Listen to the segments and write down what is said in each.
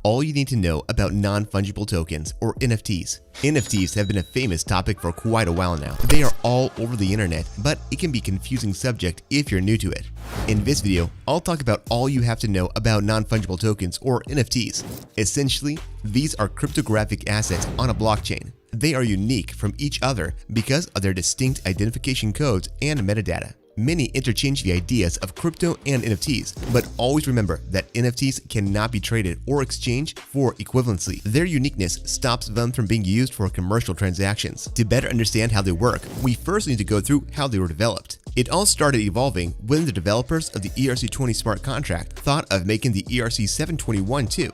all you need to know about non-fungible tokens, or NFTs. NFTs have been a famous topic for quite a while now. They are all over the internet, but it can be a confusing subject if you're new to it. In this video, I'll talk about all you have to know about non-fungible tokens, or NFTs. Essentially, these are cryptographic assets on a blockchain. They are unique from each other because of their distinct identification codes and metadata. Many interchange the ideas of crypto and NFTs, but always remember that NFTs cannot be traded or exchanged for equivalency. Their uniqueness stops them from being used for commercial transactions. To better understand how they work, we first need to go through how they were developed. It all started evolving when the developers of the ERC-20 smart contract thought of making the ERC-721 too,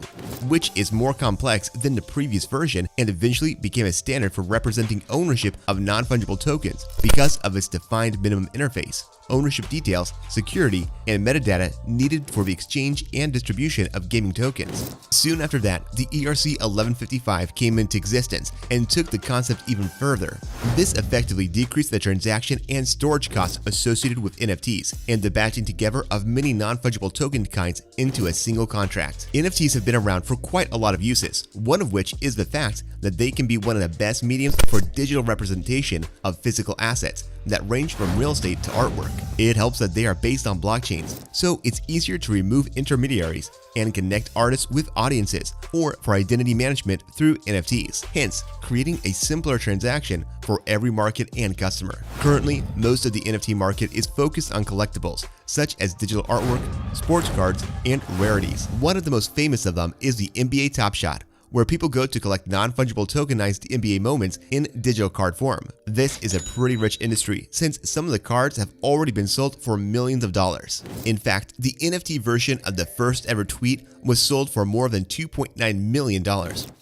which is more complex than the previous version and eventually became a standard for representing ownership of non-fungible tokens because of its defined minimum interface, ownership details, security, and metadata needed for the exchange and distribution of gaming tokens. Soon after that, the ERC-1155 came into existence and took the concept even further. This effectively decreased the transaction and storage costs associated with NFTs and the batching together of many non-fungible token kinds into a single contract. NFTs have been around for quite a lot of uses, one of which is the fact that they can be one of the best mediums for digital representation of physical assets that range from real estate to artwork. It helps that they are based on blockchains, so it's easier to remove intermediaries and connect artists with audiences, or for identity management through NFTs, hence creating a simpler transaction for every market and customer. Currently, most of the NFT market is focused on collectibles, such as digital artwork, sports cards, and rarities. One of the most famous of them is the NBA Top Shot, where people go to collect non-fungible tokenized NBA moments in digital card form. This is a pretty rich industry since some of the cards have already been sold for millions of dollars. In fact, the NFT version of the first ever tweet was sold for more than $2.9 million.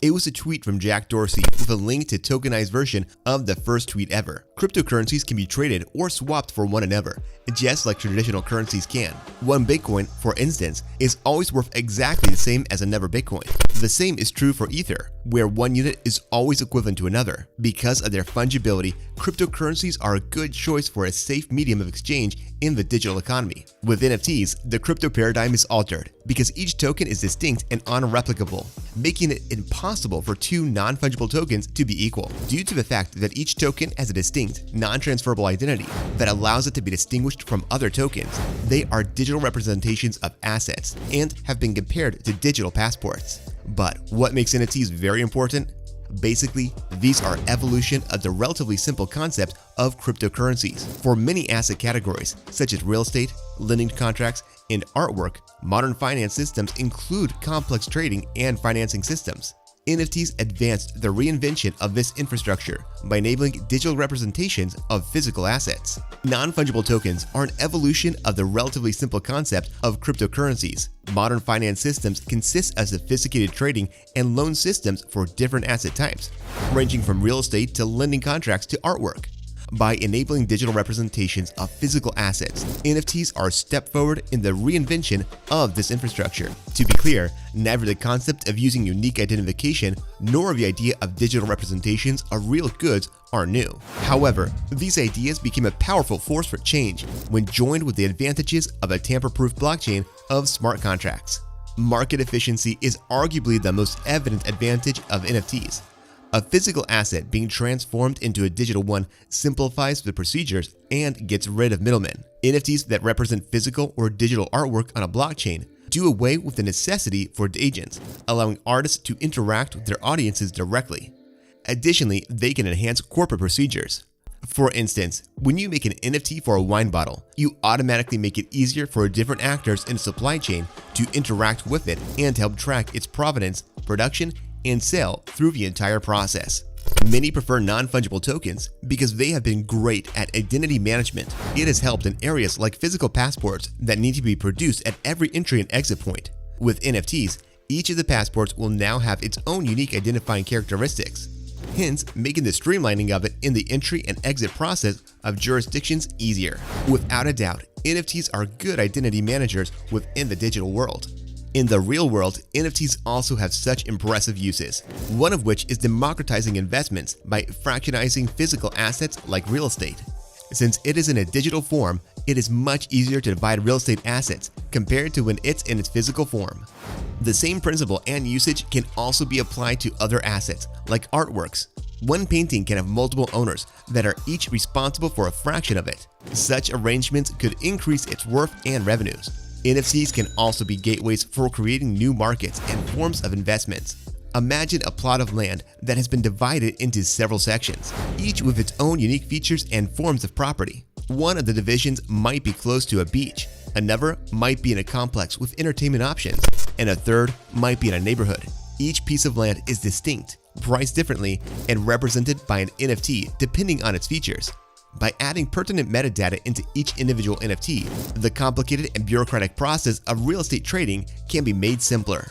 It was a tweet from Jack Dorsey with a link to tokenized version of the first tweet ever. Cryptocurrencies can be traded or swapped for one another, just like traditional currencies can. One Bitcoin, for instance, is always worth exactly the same as another Bitcoin. The same is true for Ether, where one unit is always equivalent to another. Because of their fungibility, cryptocurrencies are a good choice for a safe medium of exchange in the digital economy. With NFTs, the crypto paradigm is altered because each token is distinct and unreplicable, making it impossible for two non-fungible tokens to be equal. Due to the fact that each token has a distinct, non-transferable identity that allows it to be distinguished from other tokens, they are digital representations of assets and have been compared to digital passports. But what makes NFTs very important? Basically, these are evolution of the relatively simple concept of cryptocurrencies. For many asset categories, such as real estate, lending contracts, and artwork, modern finance systems include complex trading and financing systems. NFTs advanced the reinvention of this infrastructure by enabling digital representations of physical assets. Non-fungible tokens are an evolution of the relatively simple concept of cryptocurrencies. Modern finance systems consist of sophisticated trading and loan systems for different asset types, ranging from real estate to lending contracts to artwork. By enabling digital representations of physical assets, NFTs are a step forward in the reinvention of this infrastructure. To be clear, neither the concept of using unique identification nor the idea of digital representations of real goods are new. However, these ideas became a powerful force for change when joined with the advantages of a tamper-proof blockchain of smart contracts. Market efficiency is arguably the most evident advantage of NFTs. A physical asset being transformed into a digital one simplifies the procedures and gets rid of middlemen. NFTs that represent physical or digital artwork on a blockchain do away with the necessity for agents, allowing artists to interact with their audiences directly. Additionally, they can enhance corporate procedures. For instance, when you make an NFT for a wine bottle, you automatically make it easier for different actors in the supply chain to interact with it and help track its provenance, production, and sale through the entire process. Many prefer non-fungible tokens because they have been great at identity management. It has helped in areas like physical passports that need to be produced at every entry and exit point. With NFTs, each of the passports will now have its own unique identifying characteristics, hence making the streamlining of it in the entry and exit process of jurisdictions easier. Without a doubt, NFTs are good identity managers within the digital world. In the real world, NFTs also have such impressive uses, one of which is democratizing investments by fractionizing physical assets like real estate. Since it is in a digital form, it is much easier to divide real estate assets compared to when it's in its physical form. The same principle and usage can also be applied to other assets, like artworks. One painting can have multiple owners that are each responsible for a fraction of it. Such arrangements could increase its worth and revenues. NFTs can also be gateways for creating new markets and forms of investments. Imagine a plot of land that has been divided into several sections, each with its own unique features and forms of property. One of the divisions might be close to a beach, another might be in a complex with entertainment options, and a third might be in a neighborhood. Each piece of land is distinct, priced differently, and represented by an NFT depending on its features. By adding pertinent metadata into each individual NFT, the complicated and bureaucratic process of real estate trading can be made simpler.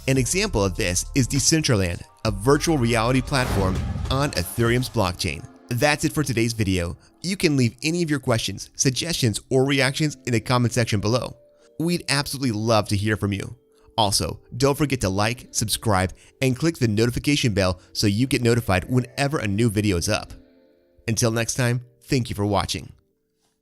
An example of this is Decentraland, a virtual reality platform on Ethereum's blockchain. That's it for today's video. You can leave any of your questions, suggestions, or reactions in the comment section below. We'd absolutely love to hear from you. Also, don't forget to like, subscribe, and click the notification bell so you get notified whenever a new video is up. Until next time, thank you for watching.